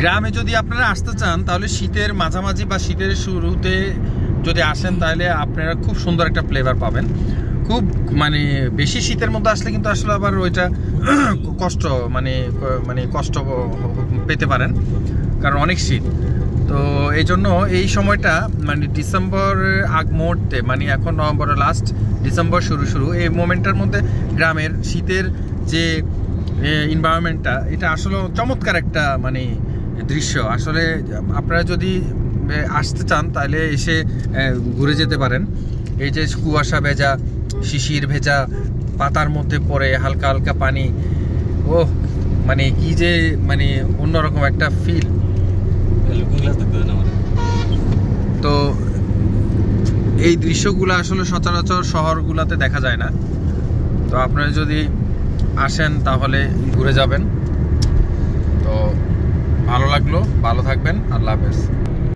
গ্রামে যদি আপনারা আসতে চান তাহলে শীতের মাঝামাঝি বা শীতের শুরুতে যদি আসেন তাহলে আপনারা খুব সুন্দর একটা ফ্লেভার পাবেন। খুব মানে বেশি শীতের মধ্যে আসলে কিন্তু আসলে আবার ওইটা কষ্ট মানে কষ্ট পেতে পারেন, কারণ অনেক শীত। তো এই জন্য এই সময়টা মানে ডিসেম্বর আগ মুহূর্তে, মানে এখন নভেম্বরের লাস্ট, ডিসেম্বর শুরু এই মোমেন্টটার মধ্যে গ্রামের শীতের যে এনভায়রনমেন্টটা, এটা আসলে চমৎকার একটা মানে দৃশ্য। আসলে আপনারা যদি আসতে চান তাহলে এসে ঘুরে যেতে পারেন। এই যে কুয়াশা ভেজা, শিশির ভেজা, পাতার মধ্যে পড়ে হালকা হালকা পানি, ও মানে কি যে মানে অন্যরকম একটা ফিল। তো এই দৃশ্যগুলো আসলে সচরাচর শহরগুলোতে দেখা যায় না। তো আপনারা যদি আসেন তাহলে ঘুরে যাবেন। তো ভালো লাগলো, ভালো থাকবেন, আল্লাহ হাফেজ।